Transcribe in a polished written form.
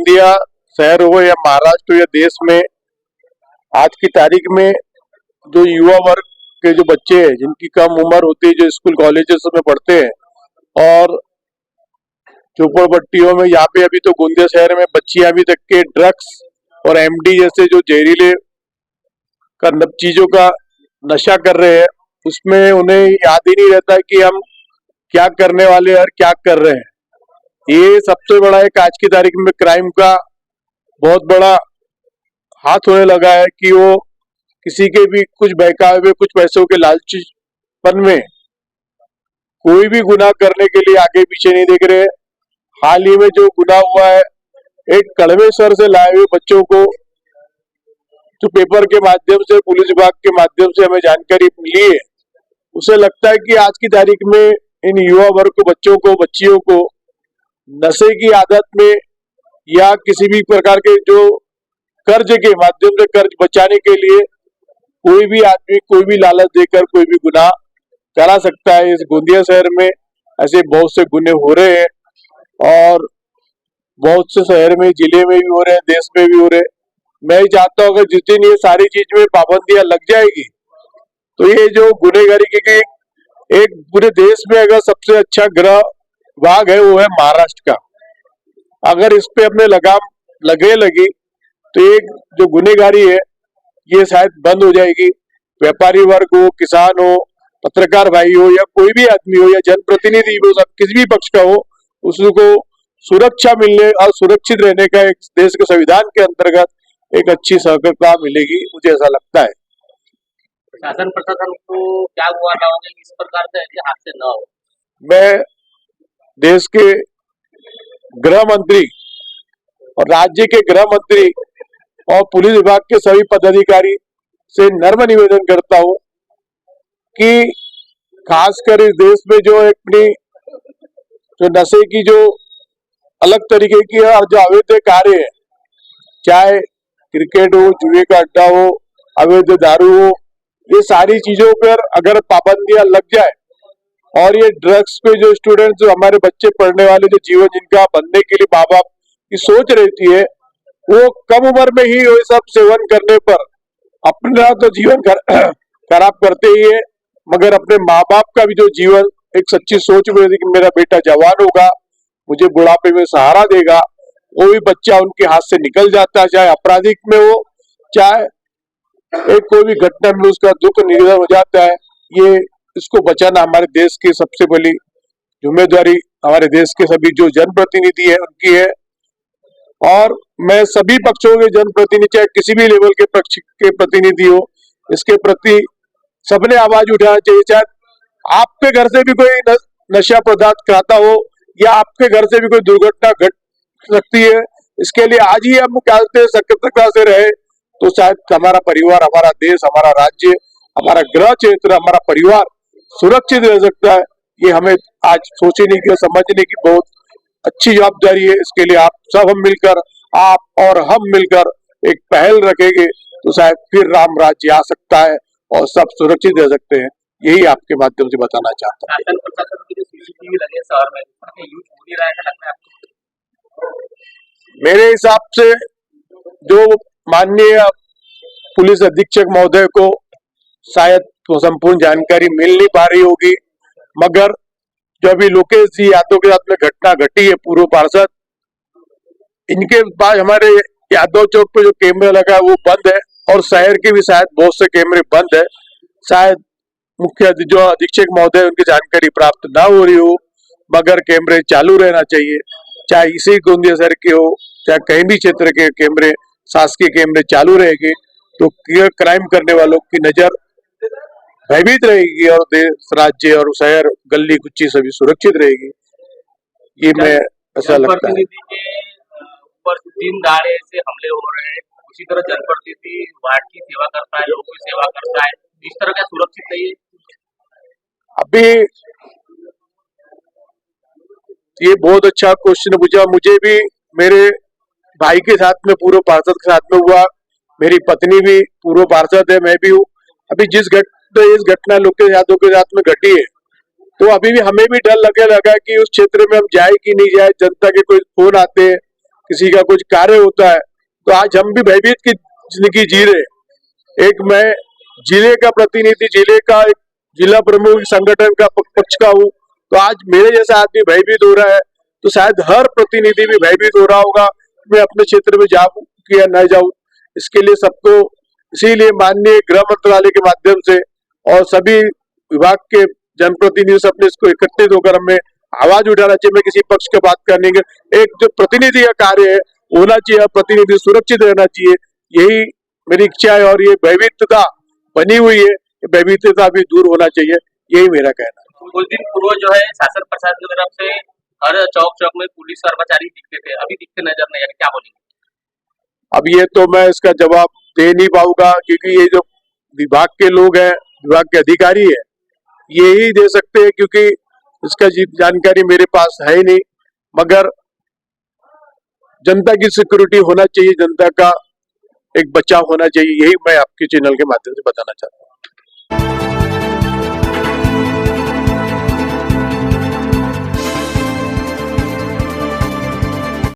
गोंदिया शहर हो या महाराष्ट्र हो या देश में, आज की तारीख में जो युवा वर्ग के जो बच्चे हैं जिनकी कम उम्र होती है, जो स्कूल कॉलेजेस में पढ़ते हैं और झोपड़पट्टियों में, यहाँ पे अभी तो गोंदिया शहर में बच्चियां अभी तक के ड्रग्स और एमडी जैसे जो जहरीले चीजों का नशा कर रहे हैं, उसमें उन्हें याद ही नहीं रहता कि हम क्या करने वाले और क्या कर रहे हैं। ये सबसे बड़ा एक आज की तारीख में क्राइम का बहुत बड़ा हाथ होने लगा है कि वो किसी के भी कुछ बहकावे हुए कुछ पैसों के लालचीपन में कोई भी गुनाह करने के लिए आगे पीछे नहीं देख रहे। हाल ही में जो गुनाह हुआ है, एक कड़वे सर से लाए हुए बच्चों को जो पेपर के माध्यम से, पुलिस विभाग के माध्यम से हमें जानकारी मिली है, उसे लगता है कि आज की तारीख में इन युवा वर्ग को, बच्चों को, बच्चियों को नशे की आदत में या किसी भी प्रकार के जो कर्ज के माध्यम से कर्ज बचाने के लिए कोई भी आदमी कोई भी लालच देकर कोई भी गुनाह करा सकता है। इस गोंदिया शहर में ऐसे बहुत से गुने हो रहे हैं और बहुत से शहर में, जिले में भी हो रहे हैं, देश में भी हो रहे हैं। मैं ही चाहता हूँ अगर जिस दिन ये सारी चीज में पाबंदियां लग जाएगी तो ये जो गुनेगारी की एक पूरे देश में अगर सबसे अच्छा गृह विभाग है वो है महाराष्ट्र का। अगर इस पे अपने लगाम लगी तो एक जो गुनेगारी है ये शायद बंद हो जाएगी। व्यापारी वर्ग हो, किसान हो, पत्रकार भाई हो या कोई भी आदमी हो या जनप्रतिनिधि हो, सब किसी भी पक्ष का हो, उसको सुरक्षा मिलने और सुरक्षित रहने का एक देश के संविधान के अंतर्गत एक अच्छी सहकारिता मिलेगी, मुझे ऐसा लगता है। शासन प्रशासन को क्या गुहार लगाओगे इस प्रकार से ऐसे हादसे न हो? मैं देश के गृह मंत्री और राज्य के गृह मंत्री और पुलिस विभाग के सभी पदाधिकारी से नम्र निवेदन करता हूं कि खासकर इस देश में जो अपनी जो नशे की जो अलग तरीके की और जो अवैध कार्य है, चाहे क्रिकेट हो, जुए का अड्डा हो, अवैध दारू हो, ये सारी चीजों पर अगर पाबंदियां लग जाए और ये ड्रग्स पे जो स्टूडेंट्स, जो हमारे बच्चे पढ़ने वाले, जो जीवन जिनका बनने के लिए माँ बाप की सोच रहती है, वो कम उम्र में ही ये सब सेवन करने पर अपना तो जीवन खराब करते ही है, मगर अपने माँ बाप का भी जो जीवन एक सच्ची सोच में कि मेरा बेटा जवान होगा, मुझे बुढ़ापे में सहारा देगा, वो भी बच्चा उनके हाथ से निकल जाता है, चाहे आपराधिक में हो, चाहे एक कोई भी घटना में उसका दुख निधन हो जाता है। ये इसको बचाना हमारे देश की सबसे बड़ी जिम्मेदारी हमारे देश के सभी जो जनप्रतिनिधि है उनकी है। और मैं सभी पक्षों के जनप्रतिनिधि, चाहे किसी भी लेवल के पक्ष के प्रतिनिधि हो, इसके प्रति सबने आवाज उठाना चाहिए। चाहे आपके घर से भी कोई नशा पदार्थ खाता हो या आपके घर से भी कोई दुर्घटना घट सकती है, इसके लिए आज ही हम सतर्कता से रहे तो शायद हमारा परिवार, हमारा देश, हमारा राज्य, हमारा गृह क्षेत्र, हमारा परिवार सुरक्षित रह सकता है। ये हमें आज सोचने की, समझने की बहुत अच्छी जवाबदारी है। इसके लिए आप सब हम मिलकर, आप और हम मिलकर एक पहल रखेंगे तो शायद फिर राम राज्य आ सकता है और सब सुरक्षित रह सकते हैं। यही आपके माध्यम से बताना चाहता हूँ। मेरे हिसाब से जो माननीय पुलिस अधीक्षक महोदय को शायद तो संपूर्ण जानकारी मिल नहीं पा रही होगी, मगर जो अभी लोकेश जी यादव के साथ में घटना घटी है, पूर्व पार्षद, इनके पास हमारे यादव चौक पे जो कैमरा लगा है वो बंद है और शहर के भी शायद बहुत से कैमरे बंद है। शायद मुख्य जो अधीक्षक महोदय उनकी जानकारी प्राप्त ना हो रही हो, मगर कैमरे चालू रहना चाहिए, चाहे इसी गोंदिया शहर के हो चाहे कहीं भी क्षेत्र के कैमरे, शासकीय कैमरे चालू रहेंगे तो क्राइम करने वालों की नजर भयभीत रहेगी और देश, राज्य और शहर, गली कुच्ची सभी सुरक्षित रहेगी। ये मैं ऐसा लगता है। ऊपर दिन दहाड़े से हमले हो रहे हैं, उसी तरह जनप्रतिनिधि वार्ड की सेवा करता है, लोगों की सेवा करता है, इस तरह का सुरक्षित नहीं है। अभी ये बहुत अच्छा क्वेश्चन पूछा। मुझे भी मेरे भाई के साथ में, पूर्व पार्षद के साथ में हुआ, मेरी पत्नी भी पूर्व पार्षद है, मैं भी हूँ। अभी इस घटना लोकेश यादव के साथ में घटी है तो अभी भी हमें भी डर लगा कि उस क्षेत्र में हम जाए कि नहीं जाए। जनता के कोई फोन आते हैं, किसी का कुछ कार्य होता है तो आज हम भी भयभीत की जिंदगी जी रहे हैं। एक मैं जिले का प्रतिनिधि, जिले का एक जिला प्रमुख संगठन का पक्ष का हूँ, तो आज मेरे जैसा आदमी भयभीत हो रहा है तो शायद हर प्रतिनिधि भी भयभीत हो रहा होगा, मैं अपने क्षेत्र में जाऊं कि या न जाऊं। इसके लिए सबको, इसीलिए माननीय गृह मंत्रालय के माध्यम से और सभी विभाग के जनप्रतिनिधियों से अपने इसको एकत्रित होकर हमें आवाज उठाना चाहिए। मैं किसी पक्ष की बात करने के, एक जो प्रतिनिधि का कार्य है होना चाहिए, प्रतिनिधि सुरक्षित रहना चाहिए, यही मेरी इच्छा है। और ये भयभीतता बनी हुई है, भयभीतता भी दूर होना चाहिए, यही मेरा कहना है। कुछ दिन पूर्व जो है शासन प्रशासन की तरफ से हर चौक चौक में पुलिस कर्मचारी दिखते थे, अभी दिखते नजर नहीं आ रहे, क्या बोलेंगे? अब ये तो मैं इसका जवाब दे नहीं पाऊंगा, क्योंकि ये जो विभाग के लोग हैं, विभाग के अधिकारी है, ये ही दे सकते हैं, क्योंकि इसका जानकारी मेरे पास है ही नहीं। मगर जनता की सिक्योरिटी होना चाहिए, जनता का एक बचाव होना चाहिए, यही मैं आपके चैनल के माध्यम से बताना चाहता हूँ।